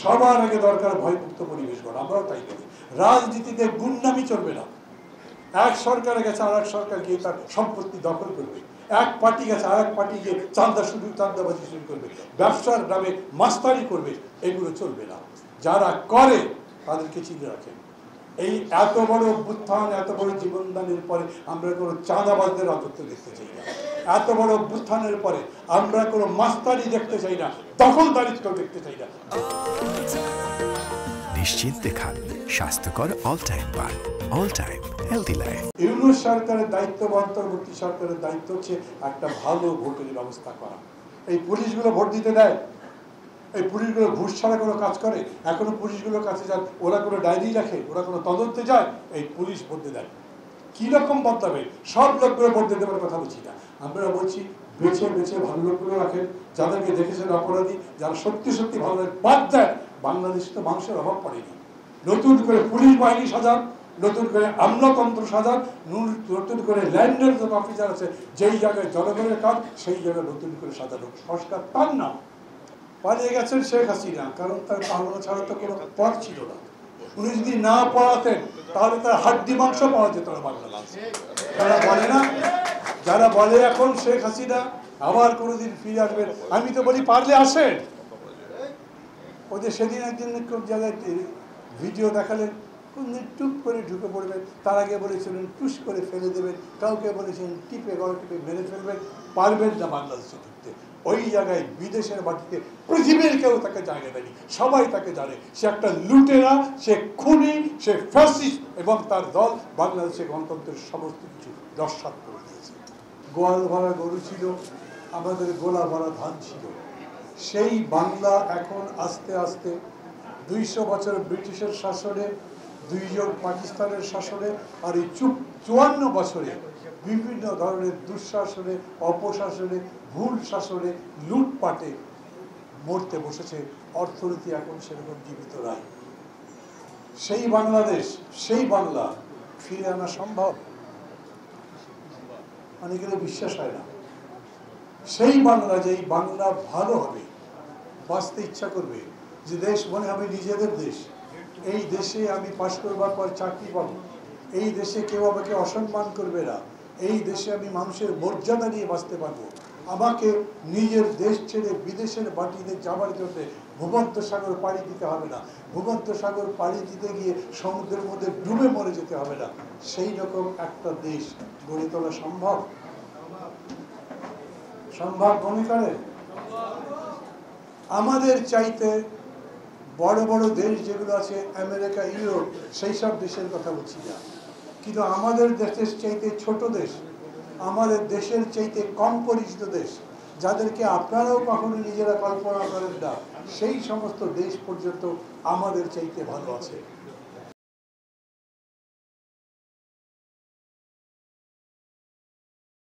সবার আগে দরকার ভয়মুক্ত পরিবেশ গড়া। আমরাও তাই করি। রাজনীতিতে গুন্ডামি চলবে না। এক সরকারে গেছে আর এক সরকার গিয়ে তার সম্পত্তি দখল করবে, এক পার্টি গেছে আর এক পার্টি গিয়ে চাঁদাবাজি শুরু করবে, ব্যবসার নামে মাস্তানি করবে। এগুলো চলবে না। যারা করে তাদেরকে চিনে রাখেন। এই এত বড় অভ্যুত্থান, এত বড় জীবনদানের পরে আমরা কোনো চাঁদাবাজদের রাজত্ব দেখতে চাই না। এত বড় অভ্যুত্থানের পরে আমরা কোনো মাস্তানি দেখতে চাই না, দখলদারিত্ব দেখতে চাই না। নিশ্চিন্তে খান স্বাস্থ্যকর অল টাইম পান, all time healthy life. Yunus সরকারের দায়িত্ব বা অন্তর্বর্তী সরকারের দায়িত্ব হচ্ছে একটা ভালো ভোটের ব্যবস্থা করা। এই পুলিশগুলো ভোট দিতে দেয়? এই পুলিশগুলো ঘুষ ছাড়া কোনো কাজ করে? এখনো পুলিশগুলোর কাছে যান, ওরা কোনো ডায়েরি রাখে? ওরা কোনো তদন্তে যায়? এই পুলিশ বদলে দেয়। কিরকম বদলাবে? সব লোকগুলো বদলে দেওয়ার কথা বলছি না, আমরা বলছি বেছে বেছে ভালো লোকগুলো রাখেন, যাদেরকে দেখেছেন অপরাধী, যারা সত্যি সত্যি ভালো বাদ দেয়। বাংলাদেশে তো মানুষের অভাব পড়েনি। নতুন করে পুলিশ বাহিনী সাজান, নতুন করে আমলাতন্ত্র সাজান, নতুন করে ল্যান্ডের যত অফিসার আছে, যেই জায়গায় জনগণের কাজ সেই জায়গায় নতুন করে সাজানো সংস্কার। তার নাম পালিয়ে গেছেন শেখ হাসিনা, কারণ তার পালানো ছাড়া তো কোনো পথ ছিল না। উনি যদি না পড়াতেন তাহলে তার হাড্ডি মাংস পাওয়া যেত না বাংলাদেশে। যারা বলে না, যারা বলে এখন শেখ হাসিনা আবার কোনোদিন ফিরে আসবেন, আমি তো বলি পারলে আসেন। ওদের সেদিন একদিন খুব জায়গায় ভিডিও দেখালেন, কোনদিন টুপ করে ঢুকে পড়বেন, তার আগে বলেছিলেন টুস করে ফেলে দেবেন, কাউকে বলেছিলেন টিপে গড় টিপে মেরে ফেলবেন। পারবেন না বাংলাদেশে ঢুকতে। ওই জায়গায় বিদেশের মাটিতে পৃথিবীর কেউ তাকে জায়গা দেয়নি, সবাই তাকে জানে। সে একটা লুটেরা, সে খুনি, সে ফ্যাসিস্ট, এবং তার দল বাংলাদেশে গণতন্ত্রের সমস্ত কিছু নস্যাৎ করে দিয়েছে। গোয়াল ভরা গরু ছিল, আমাদের গোলা ভরা ধান ছিল। সেই বাংলা এখন আস্তে আস্তে 200 বছর ব্রিটিশের শাসনে, 2 জন পাকিস্তানের শাসনে, আর এই 54 বছরে বিভিন্ন ধরনের দুঃশাসনে, অপশাসনে, ভুল শাসনে, লুটপাটে মরতে বসেছে। অর্থনীতি এখন সেরকম জীবিত নাই। সেই বাংলাদেশ, সেই বাংলা ফিরে আনা সম্ভব? অনেকের বিশ্বাস হয় না। সেই বাংলা, যেই বাংলা ভালো হবে, বাঁচতে ইচ্ছা করবে, যে দেশ মনে হবে নিজেদের দেশ, এই দেশে আমি পাশ করবার পর চাকরি পাবো, এই দেশে কেউ আমাকে অসম্মান করবে না, এই দেশে আমি মানুষের মর্যাদা নিয়ে বাঁচতে পারবো, আমাকে নিজের দেশ ছেড়ে বিদেশের মাটিতে যাওয়ার জন্য ভূমধ্যসাগর পাড়ি দিতে হবে না, ভূমধ্যসাগর পাড়ি দিতে গিয়ে সমুদ্রের মধ্যে ডুবে মরে যেতে হবে না। সেই রকম একটা দেশ গড়ে তোলা সম্ভব? সম্ভব মনে করেন? আমাদের চাইতে বড় বড় দেশ যেগুলো আছে, আমেরিকা, ইউরোপ, সেই সব দেশের কথা বলছি না, কিন্তু আমাদের দেশের চাইতে ছোট দেশ, আমাদের দেশের চাইতে কম পরিচিত দেশ, যাদেরকে আপনারাও কখনো নিজেরা কল্পনা করেন না, সেই সমস্ত দেশ পর্যন্ত আমাদের চাইতে ভালো আছে।